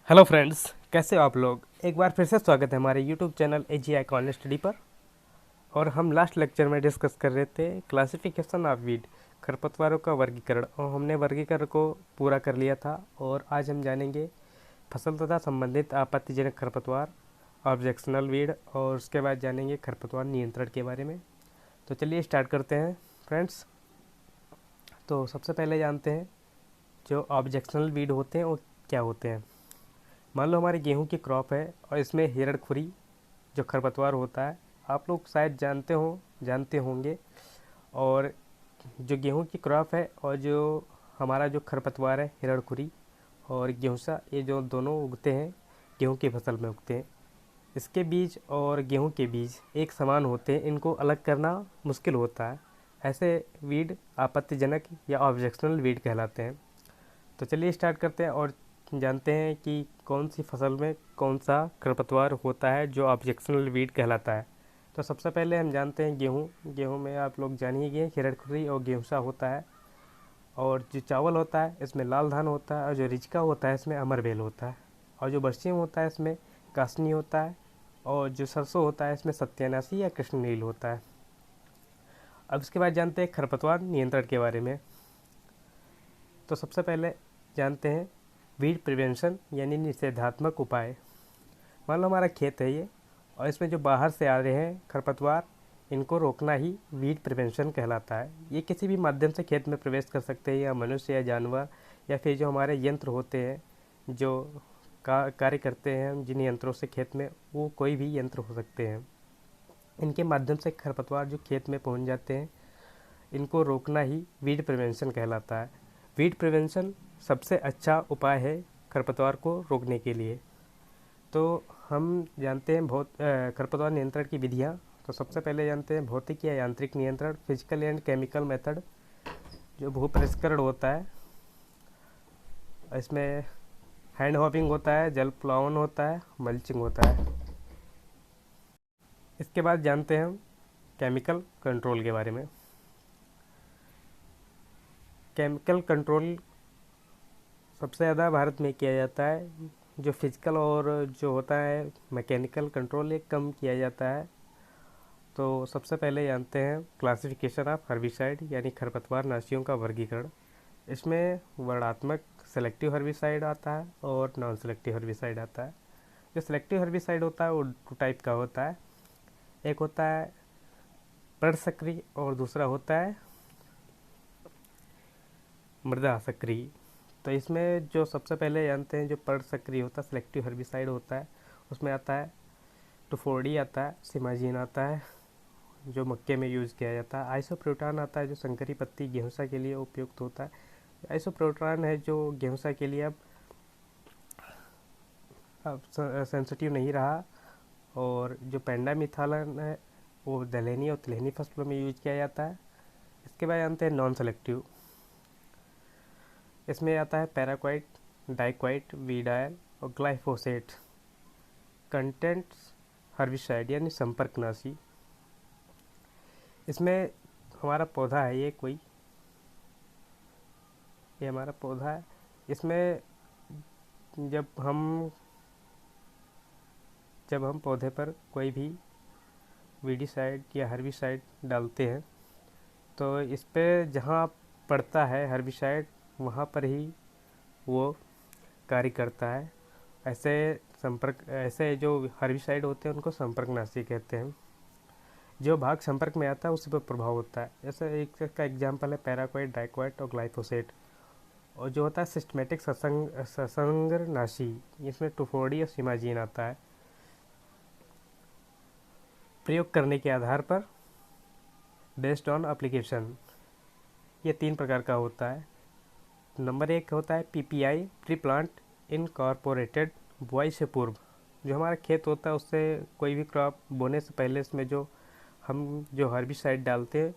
Hello friends, कैसे हो आप लोग। एक बार फिर से स्वागत है हमारे YouTube channel AGI corner study पर। और हम लास्ट लेक्चर में डिस्कस कर रहे थे क्लासिफिकेशन ऑफ वीड, खरपतवारों का वर्गीकरण, और हमने वर्गीकरण को पूरा कर लिया था। और आज हम जानेंगे फसल तथा संबंधित आपत्तिजनक खरपतवार, ऑब्जेक्शनल वीड, और उसके बाद जानेंगे खरपतवार नियंत्रण के बारे में। तो चलिए स्टार्ट करते हैं फ्रेंड्स। तो सबसे पहले जानते हैं जो ऑब्जेक्शनल वीड होते हैं वो क्या होते हैं। मान लो हमारी गेहूं की क्रॉप है और इसमें हिरणखुरी जो खरपतवार होता है, आप लोग शायद जानते होंगे। और जो गेहूं की क्रॉप है और जो हमारा जो खरपतवार है हिरणखुरी और गेहूँसा, ये जो दोनों उगते हैं गेहूं की फसल में उगते हैं, इसके बीज और गेहूं के बीज एक समान होते हैं, इनको अलग करना मुश्किल होता है। ऐसे वीड आपत्तिजनक या ऑब्जेक्शनल वीड कहलाते हैं। तो चलिए स्टार्ट करते हैं और जानते हैं कि कौन सी फसल में कौन सा खरपतवार होता है जो ऑब्जेक्शनल वीड कहलाता है। तो सबसे पहले हम जानते हैं गेहूँ। गेहूँ में आप लोग जान ही गए हिरणखुरी और गेहूँसा होता है। और जो चावल होता है इसमें लाल धान होता है, और जो रिचका होता है इसमें अमरवेल होता है, और जो बरसीम होता है इसमें कासनी होता है, और जो सरसों होता है इसमें सत्यानाशी या कृष्णनील होता है। अब इसके बाद जानते हैं खरपतवार नियंत्रण के बारे में। तो सबसे पहले जानते हैं वीड प्रिवेंशन यानी निषेधात्मक उपाय। मान लो हमारा खेत है ये, और इसमें जो बाहर से आ रहे हैं खरपतवार, इनको रोकना ही वीड प्रिवेंशन कहलाता है। ये किसी भी माध्यम से खेत में प्रवेश कर सकते हैं, या मनुष्य या जानवर, या फिर जो हमारे यंत्र होते हैं जो कार्य करते हैं जिन यंत्रों से खेत में, वो कोई भी यंत्र हो सकते हैं। इनके माध्यम से खरपतवार जो खेत में पहुंच जाते हैं, इनको रोकना ही वीड प्रिवेंशन कहलाता है। वीड प्रिवेंशन सबसे अच्छा उपाय है खरपतवार को रोकने के लिए। तो हम जानते हैं खरपतवार नियंत्रण की विधियाँ। तो सबसे पहले जानते हैं भौतिक या यांत्रिक नियंत्रण, फिजिकल एंड केमिकल मेथड। जो भू परिष्करण होता है, इसमें हैंड हॉपिंग होता है, जल प्लावन होता है, मल्चिंग होता है। इसके बाद जानते हैं हम केमिकल कंट्रोल के बारे में। केमिकल कंट्रोल सबसे ज़्यादा भारत में किया जाता है। जो फिजिकल और जो होता है मैकेनिकल कंट्रोल, ये कम किया जाता है। तो सबसे पहले जानते हैं क्लासिफिकेशन ऑफ हर्बिसाइड यानी खरपतवार नाशियों का वर्गीकरण। इसमें वर्णात्मक सेलेक्टिव हर्बिसाइड आता है और नॉन सेलेक्टिव हर्बिसाइड आता है। जो सेलेक्टिव हर्बिसाइड होता है वो टू टाइप का होता है। एक होता है पर्णसक्रिय और दूसरा होता है मृदा सक्रिय। तो इसमें जो सबसे पहले जानते हैं जो पर्णसक्रिय होता है सेलेक्टिव हर्बिसाइड होता है, उसमें आता है टुफोडी, आता है सिमाजीन, आता है जो मक्के में यूज़ किया जाता है, आइसोप्रोटान आता है जो संकरी पत्ती गेहूँसा के लिए उपयुक्त होता है। आइसोप्रोटान है जो गेहूँसा के लिए अब सेंसिटिव नहीं रहा। और जो पेंडामिथालन है वो दलहनी और तिलहनी फसलों में यूज किया जाता है। इसके बाद जानते हैं नॉन सेलेक्टिव। इसमें आता है पैराक्वाइट, डाइक्वाइट, वीडाइल और ग्लाइफोसेट कंटेंट्स हर्बिसाइड यानी संपर्कनाशी। इसमें हमारा पौधा है ये हमारा पौधा है। इसमें जब हम पौधे पर कोई भी वीडीसाइड या हर्बिसाइड डालते हैं, तो इस पे जहाँ पड़ता है हर्बिसाइड वहाँ पर ही वो कार्य करता है। ऐसे जो हर्बिसाइड होते हैं उनको संपर्कनाशी कहते हैं। जो भाग संपर्क में आता है उसी पर प्रभाव होता है। जैसे एक का एग्जाम्पल है पैराक्वाइट, डाइक्वाइट और ग्लाइफोसेट। और जो होता है सिस्टमेटिक ससंगरनाशी, इसमें टुफोडी और सिमाजीन आता है। प्रयोग करने के आधार पर बेस्ड ऑन एप्लीकेशन, ये 3 प्रकार का होता है। नंबर 1 होता है PPI, प्री प्लांट इनकॉर्पोरेटेड, बुआई से पूर्व। जो हमारा खेत होता है उससे कोई भी क्रॉप बोने से पहले इसमें जो हर्बिसाइड डालते हैं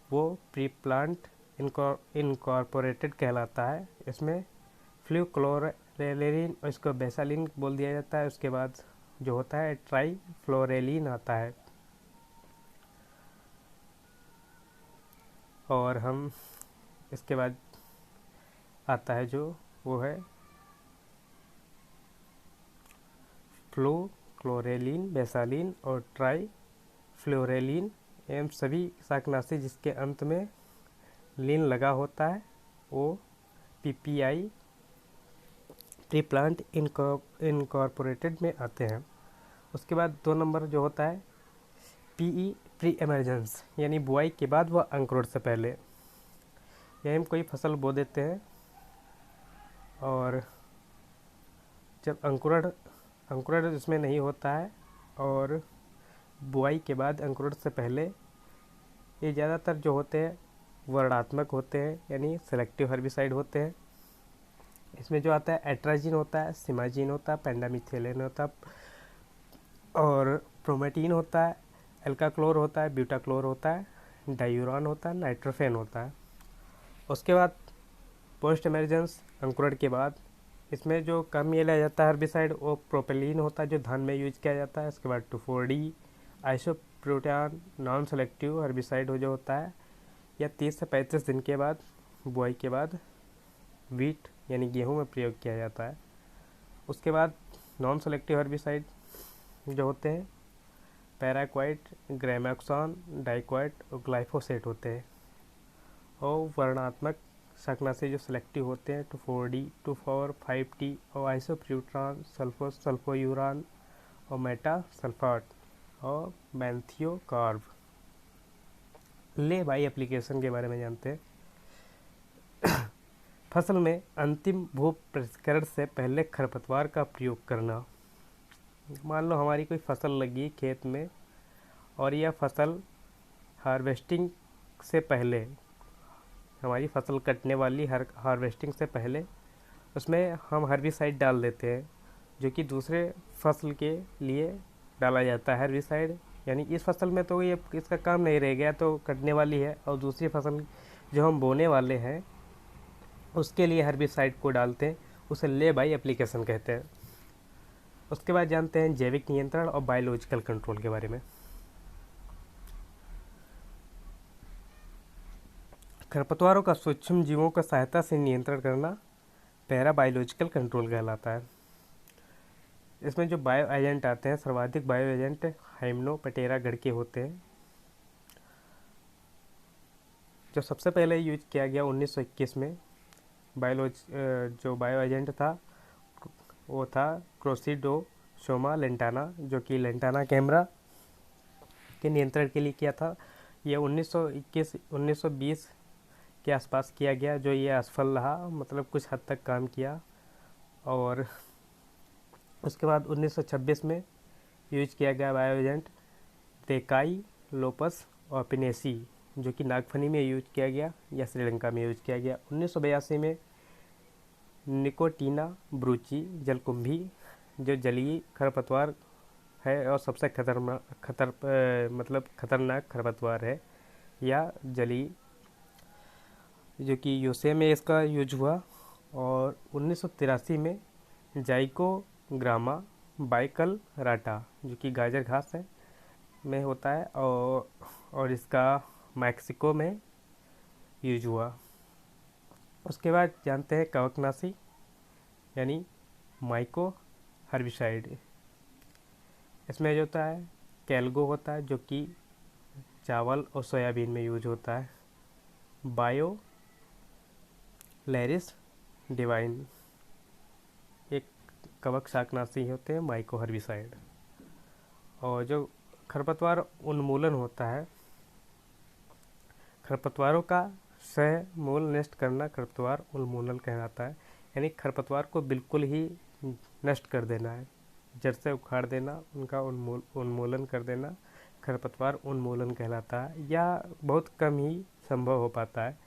वो प्री प्लांट इनकॉर्पोरेटेड कहलाता है। इसमें फ्लूक्लोरेलिन और इसको बेसालिन बोल दिया जाता है। उसके बाद जो होता है ट्राई फ्लोरेलिन आता है। और हम इसके बाद आता है जो वो है फ्लो, क्लोरेलिन, बेसालिन और ट्राई फ्लोरेलिन एवं सभी शाकनाशी जिसके अंत में लीन लगा होता है वो पीपीआई प्री प्लांट इनकॉर्पोरेटेड में आते हैं। उसके बाद 2 नंबर जो होता है पीई प्री एमरजेंस, यानी बुआई के बाद व अंकुरण से पहले। यानी हम कोई फसल बो देते हैं और जब अंकुरण इसमें नहीं होता है और बुआई के बाद अंकुरण से पहले ये ज़्यादातर जो होते हैं वर्णात्मक होते हैं, यानी सेलेक्टिव हर्बिसाइड होते हैं। इसमें जो आता है एट्राजिन होता है, सिमाजिन होता है, पेंडामिथेलिन होता है और प्रोमेटीन होता है, एल्काक्लोर होता है, ब्यूटाक्लोर होता है, डायूरान होता है, नाइट्रोफेन होता है। उसके बाद पोस्ट इमरजेंस अंकुरण के बाद इसमें जो कम ये लिया जाता है हर्बिसाइड वो प्रोपेलिन होता है जो धान में यूज किया जाता है। उसके बाद 2,4-D आइसोप्रोटियान नॉन सेलेक्टिव हर्बिसाइड हो जो होता है या 30 से 35 दिन के बाद बुआई के बाद वीट यानी गेहूं में प्रयोग किया जाता है। उसके बाद नॉन सेलेक्टिव हर्बिसाइड जो होते हैं पैराक्वाइट, ग्रामेक्सॉन, डाइक्वाइट और ग्लाइफोसेट होते हैं। और वर्णात्मक शाकनाशी जो सिलेक्टिव होते हैं 2,4-D, 2,4, 5T और आइसोप्यूट्रान, सल्फोयूरान और मेटा सल्फाट और मैंथियोकार्ब। ले बाई एप्लीकेशन के बारे में जानते हैं। फसल में अंतिम भू प्रसंस्करण से पहले खरपतवार का प्रयोग करना। मान लो हमारी कोई फसल लगी खेत में और यह फसल हार्वेस्टिंग से पहले, हमारी फसल कटने वाली हार्वेस्टिंग से पहले उसमें हम हर्बिसाइड डाल देते हैं जो कि दूसरे फसल के लिए डाला जाता है हर्बिसाइड। यानी इस फसल में तो ये इसका काम नहीं रह गया तो कटने वाली है और दूसरी फसल जो हम बोने वाले हैं उसके लिए हर्बिसाइड को डालते हैं, उसे ले बाई एप्लीकेशन कहते हैं। उसके बाद जानते हैं जैविक नियंत्रण और बायोलॉजिकल कंट्रोल के बारे में। खरपतवारों का सूक्ष्म जीवों की सहायता से नियंत्रण करना पैरा बायोलॉजिकल कंट्रोल कहलाता है। इसमें जो बायो एजेंट आते हैं, सर्वाधिक बायो एजेंट हाइमेनोप्टेरा गण के होते हैं। जो सबसे पहले यूज किया गया 1921 में जो बायो एजेंट था वो था क्रोसिडोसोमा लेंटाना, जो कि लेंटाना कैमरा के नियंत्रण के लिए किया था। ये 1921-1920 के आसपास किया गया, जो ये असफल रहा, मतलब कुछ हद तक काम किया। और उसके बाद 1926 में यूज किया गया बायो एजेंट देकाई लोपस और पिनेसी, जो कि नागफनी में यूज किया गया या श्रीलंका में यूज किया गया। 1982 में निकोटीना ब्रूची जलकुंभी, जो जलीय खरपतवार है और सबसे खतरनाक खरपतवार है या जलीय, जो कि यूएसए में इसका यूज हुआ। और 1983 में जाइकोग्रामा बाइकल राटा, जो कि गाजर घास है में होता है और इसका मैक्सिको में यूज हुआ। उसके बाद जानते हैं कवकनाशी यानी माइको हर्बिसाइड। इसमें जो होता है कैल्गो होता है जो कि चावल और सोयाबीन में यूज होता है। बायो लैरिस डिवाइन एक कवक शाकनाशी होते हैं माइको हर्बिसाइड। और जो खरपतवार उन्मूलन होता है, खरपतवारों का सह मूल नष्ट करना खरपतवार उन्मूलन कहलाता है। यानी खरपतवार को बिल्कुल ही नष्ट कर देना है, जड़ से उखाड़ देना, उनका उन्मूलन कर देना खरपतवार उन्मूलन कहलाता है। या बहुत कम ही संभव हो पाता है